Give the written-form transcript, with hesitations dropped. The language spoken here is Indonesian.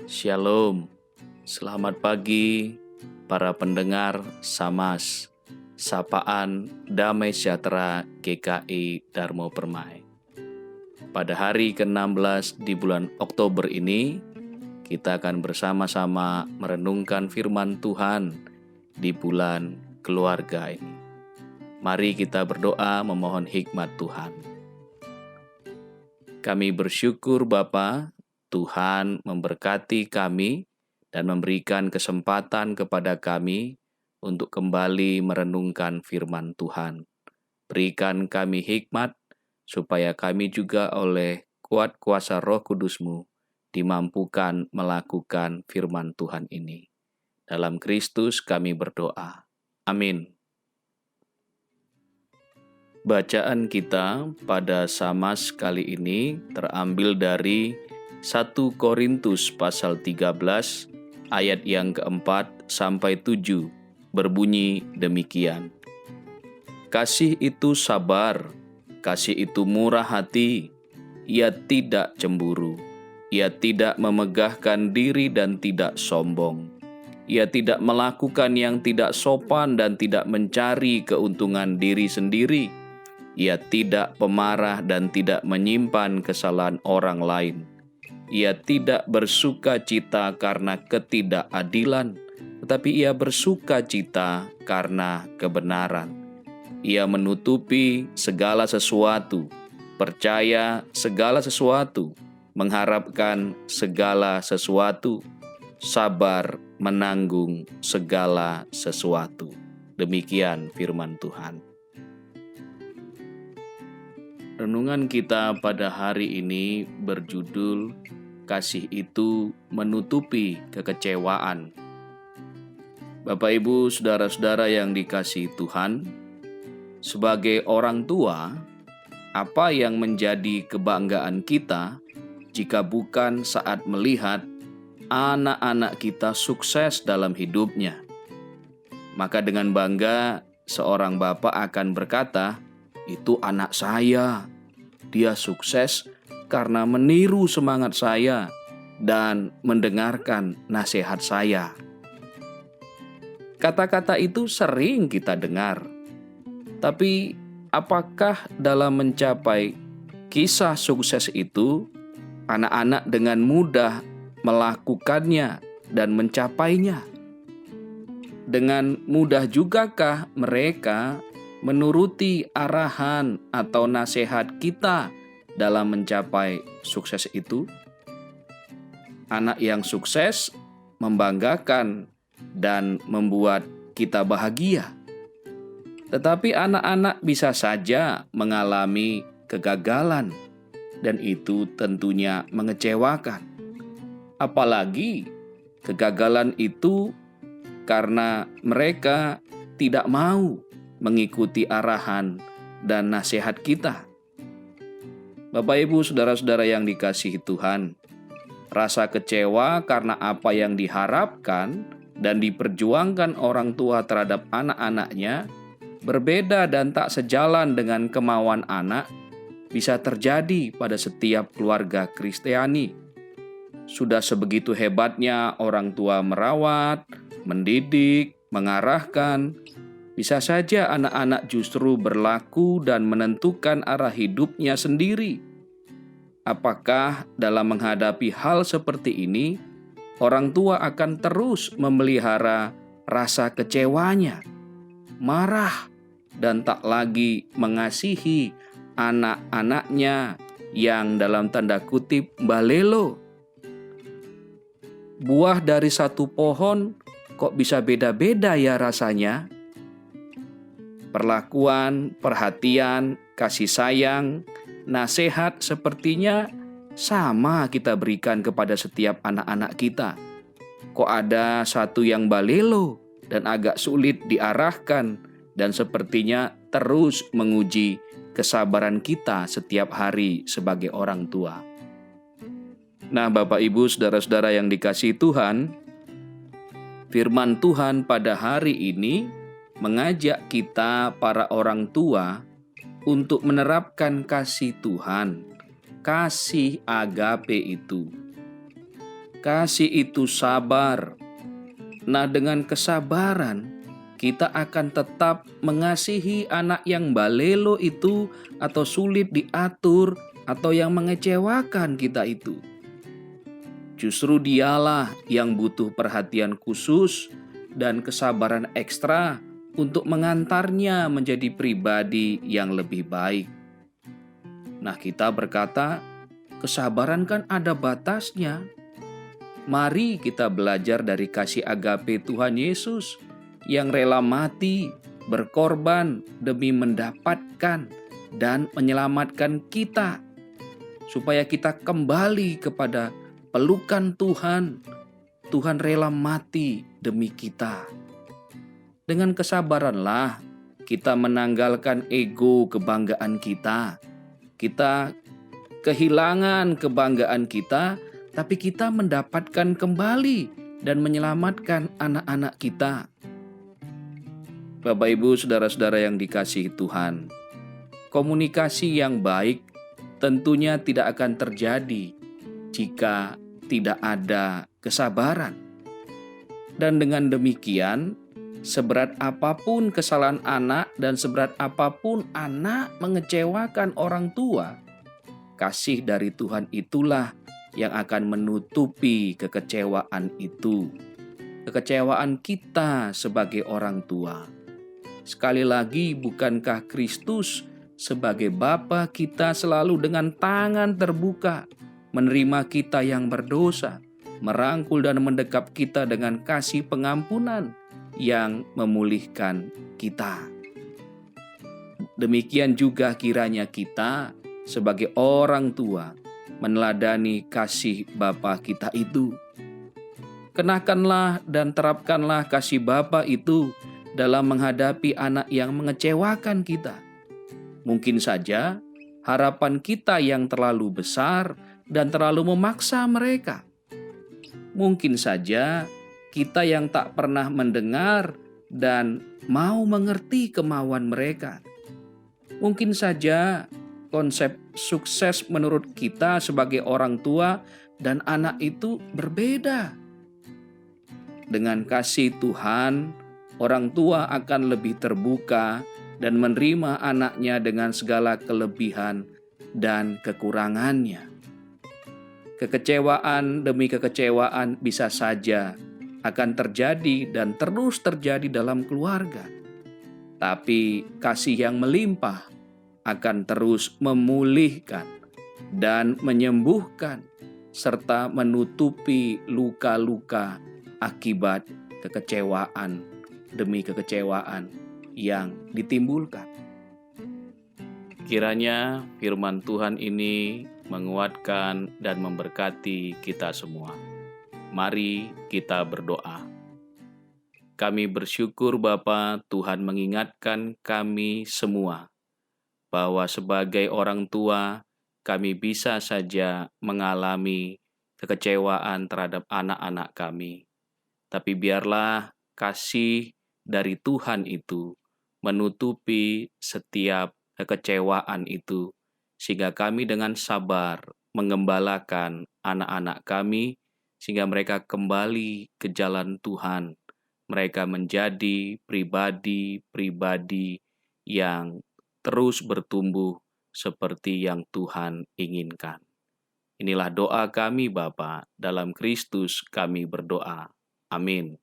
Shalom, selamat pagi para pendengar Samas, Sapaan Damai Sejahtera GKI Darmo Permai. Pada hari ke-16 di bulan Oktober ini, kita akan bersama-sama merenungkan firman Tuhan di bulan keluarga ini. Mari kita berdoa memohon hikmat Tuhan. Kami bersyukur Bapa, Tuhan memberkati kami dan memberikan kesempatan kepada kami untuk kembali merenungkan firman Tuhan. Berikan kami hikmat supaya kami juga oleh kuat kuasa Roh Kudus-Mu dimampukan melakukan firman Tuhan ini. Dalam Kristus kami berdoa. Amin. Bacaan kita pada Samas kali ini terambil dari 1 Korintus pasal 13 ayat yang keempat sampai 7 berbunyi demikian. Kasih itu sabar, kasih itu murah hati, ia tidak cemburu, ia tidak memegahkan diri dan tidak sombong. Ia tidak melakukan yang tidak sopan dan tidak mencari keuntungan diri sendiri. Ia tidak pemarah dan tidak menyimpan kesalahan orang lain. Ia tidak bersuka cita karena ketidakadilan, tetapi ia bersuka cita karena kebenaran. Ia menutupi segala sesuatu, percaya segala sesuatu, mengharapkan segala sesuatu, sabar menanggung segala sesuatu. Demikian firman Tuhan. Renungan kita pada hari ini berjudul Kasih itu menutupi kekecewaan. Bapak, Ibu, saudara-saudara yang dikasihi Tuhan, sebagai orang tua, apa yang menjadi kebanggaan kita jika bukan saat melihat anak-anak kita sukses dalam hidupnya? Maka dengan bangga seorang bapak akan berkata, "Itu anak saya, dia sukses karena meniru semangat saya dan mendengarkan nasihat saya." Kata-kata itu sering kita dengar. Tapi apakah dalam mencapai kisah sukses itu, anak-anak dengan mudah melakukannya dan mencapainya? Dengan mudah jugakah mereka menuruti arahan atau nasihat kita dalam mencapai sukses itu? Anak yang sukses membanggakan dan membuat kita bahagia. Tetapi anak-anak bisa saja mengalami kegagalan, dan itu tentunya mengecewakan. Apalagi kegagalan itu karena mereka tidak mau mengikuti arahan dan nasihat kita. Bapak, Ibu, saudara-saudara yang dikasihi Tuhan, rasa kecewa karena apa yang diharapkan dan diperjuangkan orang tua terhadap anak-anaknya berbeda dan tak sejalan dengan kemauan anak bisa terjadi pada setiap keluarga Kristiani. Sudah sebegitu hebatnya orang tua merawat, mendidik, mengarahkan, bisa saja anak-anak justru berlaku dan menentukan arah hidupnya sendiri. Apakah dalam menghadapi hal seperti ini, orang tua akan terus memelihara rasa kecewanya, marah, dan tak lagi mengasihi anak-anaknya yang dalam tanda kutip balelo? Buah dari satu pohon kok bisa beda-beda ya rasanya? Perlakuan, perhatian, kasih sayang, nasihat sepertinya sama kita berikan kepada setiap anak-anak kita. Kok ada satu yang balelo dan agak sulit diarahkan dan sepertinya terus menguji kesabaran kita setiap hari sebagai orang tua. Nah, Bapak, Ibu, saudara-saudara yang dikasihi Tuhan, firman Tuhan pada hari ini mengajak kita para orang tua untuk menerapkan kasih Tuhan, kasih agape itu. Kasih itu sabar. Nah, dengan kesabaran kita akan tetap mengasihi anak yang balelo itu, atau sulit diatur, atau yang mengecewakan kita itu. Justru dialah yang butuh perhatian khusus dan kesabaran ekstra untuk mengantarnya menjadi pribadi yang lebih baik. Nah, kita berkata, kesabaran kan ada batasnya. Mari kita belajar dari kasih agape Tuhan Yesus yang rela mati, berkorban demi mendapatkan dan menyelamatkan kita, supaya kita kembali kepada pelukan Tuhan. Tuhan rela mati demi kita. Dengan kesabaranlah kita menanggalkan ego kebanggaan kita. Kita kehilangan kebanggaan kita, tapi kita mendapatkan kembali dan menyelamatkan anak-anak kita. Bapak, Ibu, saudara-saudara yang dikasihi Tuhan, komunikasi yang baik tentunya tidak akan terjadi jika tidak ada kesabaran. Dan dengan demikian, seberat apapun kesalahan anak dan seberat apapun anak mengecewakan orang tua, kasih dari Tuhan itulah yang akan menutupi kekecewaan itu. Kekecewaan kita sebagai orang tua. Sekali lagi, bukankah Kristus sebagai Bapa kita selalu dengan tangan terbuka menerima kita yang berdosa, merangkul dan mendekap kita dengan kasih pengampunan yang memulihkan kita. Demikian juga kiranya kita sebagai orang tua meneladani kasih Bapa kita itu. Kenakanlah dan terapkanlah kasih Bapa itu dalam menghadapi anak yang mengecewakan kita. Mungkin saja harapan kita yang terlalu besar dan terlalu memaksa mereka. Mungkin saja kita yang tak pernah mendengar dan mau mengerti kemauan mereka. Mungkin saja konsep sukses menurut kita sebagai orang tua dan anak itu berbeda. Dengan kasih Tuhan, orang tua akan lebih terbuka dan menerima anaknya dengan segala kelebihan dan kekurangannya. Kekecewaan demi kekecewaan bisa saja akan terjadi dan terus terjadi dalam keluarga. Tapi kasih yang melimpah akan terus memulihkan dan menyembuhkan serta menutupi luka-luka akibat kekecewaan demi kekecewaan yang ditimbulkan. Kiranya firman Tuhan ini menguatkan dan memberkati kita semua. Mari kita berdoa. Kami bersyukur Bapa, Tuhan mengingatkan kami semua bahwa sebagai orang tua kami bisa saja mengalami kekecewaan terhadap anak-anak kami. Tapi biarlah kasih dari Tuhan itu menutupi setiap kekecewaan itu, sehingga kami dengan sabar mengembalakan anak-anak kami, sehingga mereka kembali ke jalan Tuhan. Mereka menjadi pribadi-pribadi yang terus bertumbuh seperti yang Tuhan inginkan. Inilah doa kami Bapa, dalam Kristus kami berdoa. Amin.